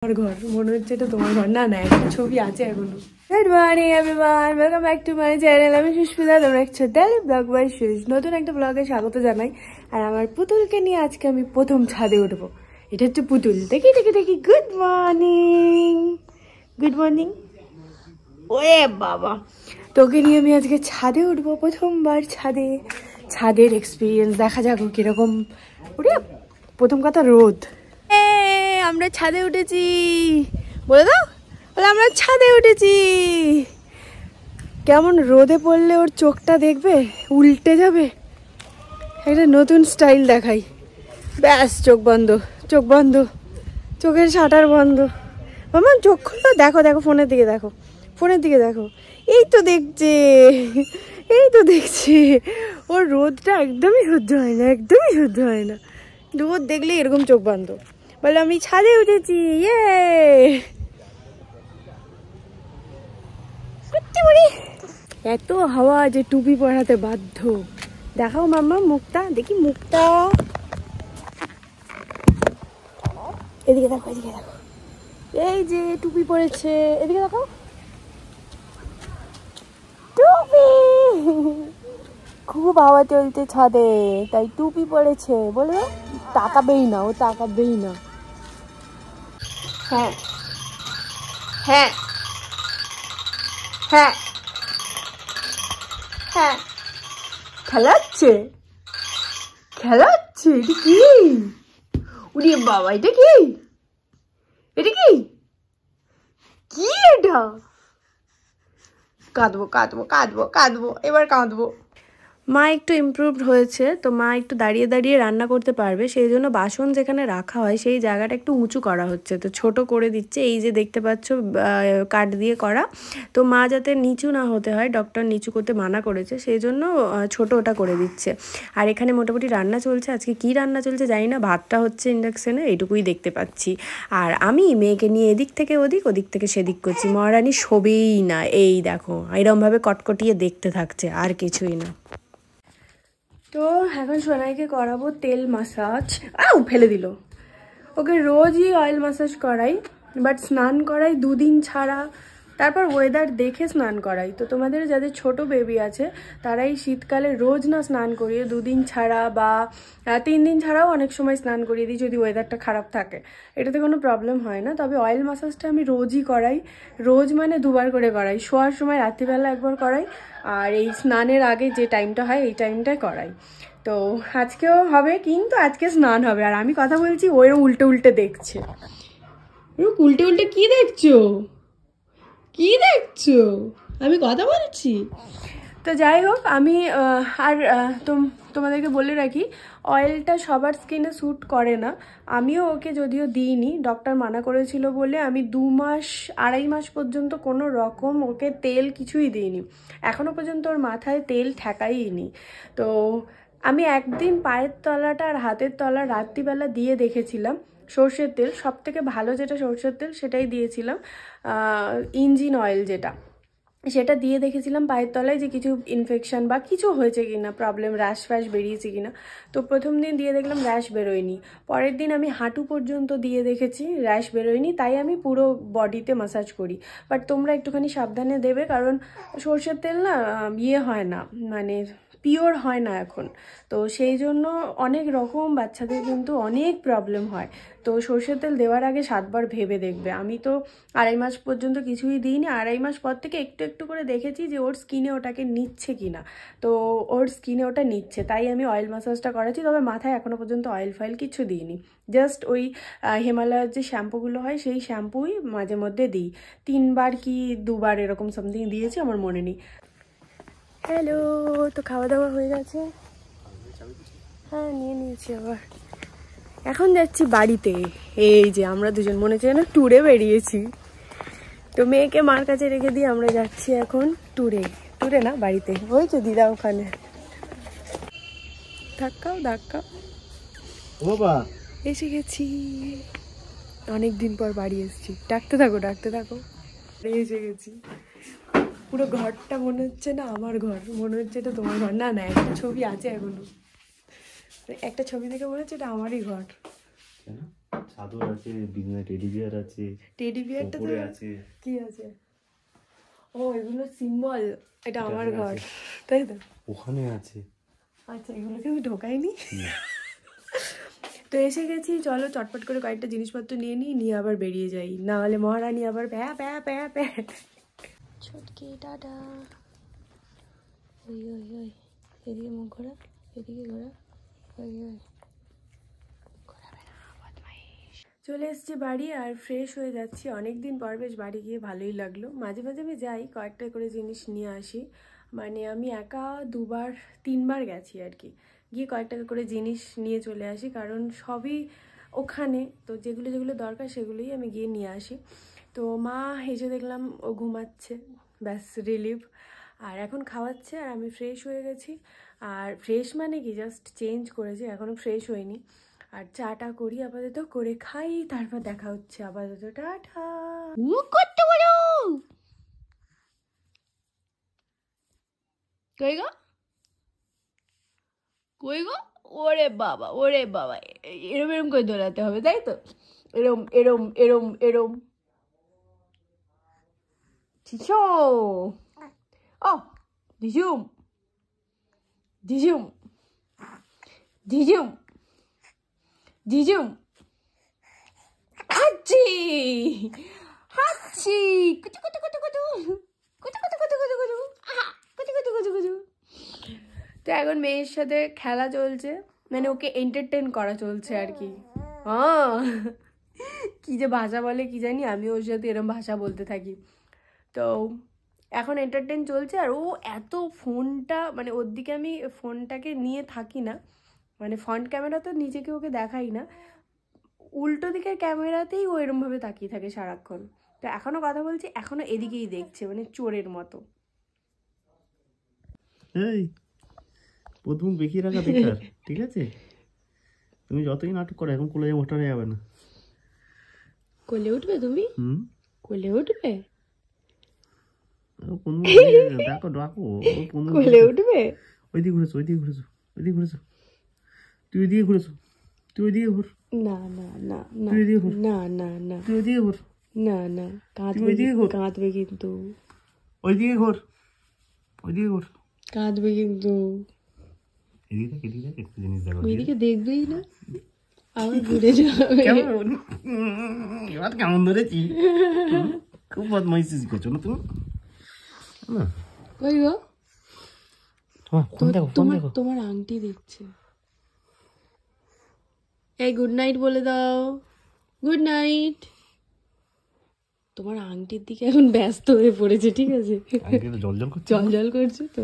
আমার ঘর মনে হচ্ছে এটা তোমার ঘর। না না, একটা ছবি আছে এখনো। Good morning everyone, welcome back to my channel. আমি সুস্মিতা, তোমরা দেখছো ডেইলি ব্লগ বাই সুজ। নতুন একটা ব্লগে স্বাগত জানাই। আর আমার পুতুলকে নিয়ে আজকে আমি প্রথম ছাদে উঠবো। এটা হচ্ছে পুতুল। দেখি দেখি দেখি। Good morning, good morning. ওরে বাবা, তোকে নিয়ে আমি আজকে ছাদে উঠবো, প্রথমবার ছাদে। ছাদের এক্সপিরিয়েন্স দেখা যাক কিরকম। ওরে প্রথম কথা রোদ। আমরা ছাদে উঠেছি, বলে দাও। বলে আমরা ছাদে উঠেছি। কেমন রোদে পড়লে ওর চোখটা দেখবে উল্টে যাবে। একটা নতুন স্টাইল দেখাই। ব্যাস, চোখ বন্ধ, চোখ বন্ধ, চোখের শাটার বন্ধ। মামা চোখ খুললো, দেখো দেখো ফোনের দিকে দেখো, ফোনের দিকে দেখো। এই তো দেখছে, এই তো দেখছে। ওর রোদটা একদমই সহ্য হয় না, একদমই সহ্য হয় না। রোদ দেখলে এরকম চোখ বন্ধ। বলে আমি ছাদে উঠেছি, ইয়ে। এত হাওয়া যে টুপি পরাতে বাধ্য। দেখাও মাম্মা মুখটা, দেখি মুখটা। এদিকে দেখো, এদিকে দেখো। এই যে টুপি পরেছে, এদিকে দেখো। টুপি। খুব হাওয়া চলছে ছাদে, তাই টুপি পরেছে। বলে তাকাবেই না, ও তাকাবেই না। হ্যাঁ হ্যাঁ হ্যাঁ হ্যাঁ, খেলাচ্ছে খেলাচ্ছে। এটা কি? উড়িয়ে বাবা, এটা কি? এটা কি? কি এটা? কাঁদবো কাঁদবো কাঁদবো কাঁদবো, এবার কাঁদবো। মা একটু ইমপ্রুভড হয়েছে, তো মা একটু দাঁড়িয়ে দাঁড়িয়ে রান্না করতে পারবে। সেই জন্য বাসন যেখানে রাখা হয় সেই জায়গাটা একটু উঁচু করা হচ্ছে, তো ছোট করে দিচ্ছে। এই যে দেখতে পাচ্ছ কাঠ দিয়ে করা, তো মা যাতে নিচু না হতে হয়, ডক্টর নিচু করতে মানা করেছে, সেই জন্য ছোট ওটা করে দিচ্ছে। আর এখানে মোটামুটি রান্না চলছে। আজকে কি রান্না চলছে জানি না, ভাতটা হচ্ছে ইন্ডাকশানে, এইটুকুই দেখতে পাচ্ছি। আর আমি মেয়েকে নিয়ে এদিক থেকে ওদিক, ওদিক থেকে সেদিক করছি। মহারানী শোবেই না, এই দেখো এরমভাবে কটকটিয়ে দেখতে থাকছে, আর কিছুই না। তো এখন সোনাইকে করাবো তেল মাসাজ। ফেলে দিল। ওকে রোজই অয়েল মাসাজ করাই, বাট স্নান করাই 2 দিন ছাড়া। তারপর ওয়েদার দেখে স্নান করাই। তো তোমাদের যাদের ছোট বেবি আছে তারাই শীতকালে রোজ না স্নান করিয়ে 2 দিন ছাড়া বা 3 দিন ছাড়াও অনেক সময় স্নান করিয়ে দিই যদি ওয়েদারটা খারাপ থাকে। এটাতে কোনো প্রবলেম হয় না। তবে অয়েল মাসাজটা আমি রোজই করাই। রোজ মানে 2 বার করে করাই। শোয়ার সময় রাত্রিবেলা একবার করাই, আর এই স্নানের আগে যে টাইমটা হয় এই টাইমটায় করাই। তো আজকেও হবে, কিন্তু আজকে স্নান হবে। আর আমি কথা বলছি, ওই উল্টে উল্টে দেখছে। উল্টে উল্টে কি দেখছো? কি দেখছো? আমি কথা বলছি। তো যাই হোক, আমি আর তোমাদেরকে বলে রাখি, অয়েলটা সবার স্কিনে স্যুট করে না। আমিও ওকে যদিও দিইনি, ডক্টর মানা করেছিল বলে আমি 2 মাস 2.5 মাস পর্যন্ত কোনো রকম ওকে তেল কিছুই দিইনি। এখনও পর্যন্ত ওর মাথায় তেল ঠেকাইনি। তো আমি একদিন পায়ের তলাটা আর হাতের তলা রাত্রিবেলা দিয়ে দেখেছিলাম সর্ষের তেল। সব থেকে ভালো যেটা সর্ষের তেল সেটাই দিয়েছিলাম, ইঞ্জিন অয়েল যেটা, সেটা দিয়ে দেখেছিলাম পায়ের তলায় যে কিছু ইনফেকশন বা কিছু হয়েছে কিনা, প্রবলেম, র্যাশ ফ্যাশ বেরিয়েছে কিনা। তো প্রথম দিন দিয়ে দেখলাম র্যাশ বেরোয়নি। পরের দিন আমি হাঁটু পর্যন্ত দিয়ে দেখেছি, র্যাশ বেরোয়নি। তাই আমি পুরো বডিতে ম্যাসাজ করি। বাট তোমরা একটুখানি সাবধানে দেবে, কারণ সর্ষের তেল না হয় না, মানে পিওর হয় না এখন। তো সেই জন্য অনেক রকম বাচ্চাদের কিন্তু অনেক প্রবলেম হয়। তো সর্ষের তেল দেওয়ার আগে 7 বার ভেবে দেখবে। আমি তো 2.5 মাস পর্যন্ত কিছুই দিইনি। 2.5 মাস পর থেকে একটু একটু করে দেখেছি যে ওর স্কিনে ওটাকে নিচ্ছে কিনা। তো ওর স্কিনে ওটা নিচ্ছে, তাই আমি অয়েল ম্যাসাজটা করাচ্ছি। তবে মাথায় এখনও পর্যন্ত অয়েল ফয়েল কিছু দিইনি। জাস্ট ওই হিমালয়ের যে শ্যাম্পুগুলো হয় সেই শ্যাম্পুই মাঝে মধ্যে দিই। 3 বার কি 2 বার এরকম সামথিং দিয়েছি, আমার মনে নেই। হ্যালো, তো খাওয়া দাওয়া হয়ে গেছে? হ্যাঁ, নিয়ে নিয়েছি আবার। এখন যাচ্ছি বাড়িতে। এই যে আমরা দুজন মনে হচ্ছে না ট্যুরে বেরিয়েছি। তো মেয়েকে মার কাছে রেখে দিয়ে আমরা যাচ্ছি এখন ট্যুরে। ট্যুরে না, বাড়িতে। হয়েছে দিদা ওখানে। ধাক্কাও ধাক্কা, বাবা এসে গেছি। অনেকদিন পর বাড়ি এসেছি। ডাকতে থাকো ডাকতে থাকো। এসে গেছি। পুরো ঘরটা মনে হচ্ছে না আমার ঘর, মনে হচ্ছে এটা তোমার ঘর। না না, একটা ছবি আছে এখনো। একটা ছবি দেখে মনে হচ্ছে এটা আমারই ঘর। চাদর আছে, বিছানায় টেডি বিয়ার আছে, টেডি বিয়ারটা তো আছে, কি আছে? ও এগুলো সিম্বল, এটা আমার ঘর, তাই তো? ওখানে আছে। আচ্ছা, এগুলোকে আমি ঢোকাইনি। তো এসে গেছি, চলো চটপট করে কয়েকটা জিনিসপত্র নিয়ে নিই, নিয়ে আবার বেরিয়ে যাই, না হলে মহারানী আবার প্যা প্যা প্যা প্যা। ছটকি টাটা। ওই ওই ওই, এদিকে মুখ ঘোরা, এদিকে ঘোরা, ওই ওই, ঘোরাবে না, বদমাইশ। চলে এসছি বাড়ি আর ফ্রেশ হয়ে যাচ্ছি, অনেকদিন পর বেশ বাড়ি গিয়ে ভালোই লাগলো। মাঝে মাঝে আমি যাই, কয়েকটা করে জিনিস নিয়ে আসি, মানে আমি একা 2-3বার গেছি আর কি, গিয়ে কয়েকটা করে জিনিস নিয়ে চলে আসি, কারণ সবই ওখানে, তো যেগুলো যেগুলো দরকার সেগুলোই আমি গিয়ে নিয়ে আসি। তো মা এসে দেখলাম ও ঘুমাচ্ছে, ব্যাস রিলিফ। আর এখন খাওয়াচ্ছে আর আমি ফ্রেশ হয়ে গেছি। আর ফ্রেশ মানে কি, জাস্ট চেঞ্জ করেছি, এখনও ফ্রেশ হইনি। আর চাটা করি আপাতত, করে খাই, তারপর দেখা হচ্ছে। আপাতত টাটা। করতে বলো কই গো, কই গো? ওরে বাবা, ওরে বাবা, এরম এরম করে দৌড়াতে হবে, তাই তো? এরম এরম এরম এরম। চিচো ও, দিজুম দিজুম দিজুম দিজুম, হাচ্ছি হাচ্ছি, কুচু কুচু কুচু কুচু কুচু কুচু কুচু কুচু কুচু, আহা কুচু কুচু কুচু কুচু। তো এখন মেয়ের সাথে খেলা চলছে, মানে ওকে এন্টারটেন করা চলছে আর কি। হ্যাঁ, কি যে ভাষা বলে কি জানি, আমি ওর সাথে এরকম ভাষা বলতে থাকি। তো এখন এন্টারটেন চলছে, আর ও এত ফোনটা, মানে ওর দিকে আমি ফোনটাকে নিয়ে থাকি না, মানে ফ্রন্ট ক্যামেরা তো নিজেকে ওকে দেখাই না, উল্টো দিকের ক্যামেরাতেই ও এরমভাবে তাকিয়ে থাকে সারাক্ষণ। তো এখনো কথা বলছি, এখনো এদিকেই দেখছে, মানে চোরের মতো। এই প্রথম বেঁকিয়ে রাখা বেকার, ঠিক আছে? তুমি যতই নাটক করো, এখন কোলে ওঠানো যাবে না। কোলে উঠবে তুমি? কোলে উঠবে? দেখো ডাকো, কোলে উঠবে? ওইদিকে ঘুরেছো, ওইদিকে ঘুরেছো, ওইদিকে ঘুরেছো, তুই ওইদিকে ঘুরেছো, তুই ওইদিকে ঘুর, না না না না তুই ওইদিকে ঘুর, না না না, তুই ওইদিকে ঘুর, না না, কাঁদবে, কাঁদবে কিন্তু, ওইদিকে ঘুর, ওইদিকে ঘুর, কাঁদবে কিন্তু, এদিকে দেখ, এদিকে দেখ, একটা জিনিস দেখো, ওইদিকে দেখবেই না, আবার ঘুরে যাবে। কেমন এবার কেমন ধরেছি? খুব বদমাইশি করছো না তুমি, না? কই গো? ফোন দেখো, ফোন দেখো। তোমার আংটি দেখছে। এই গুড নাইট বলে দাও, গুড নাইট। তোমার আংটির দিকে এখন ব্যস্ত হয়ে পড়েছে, ঠিক আছে? জল জল করছে, জল জল করছে তো।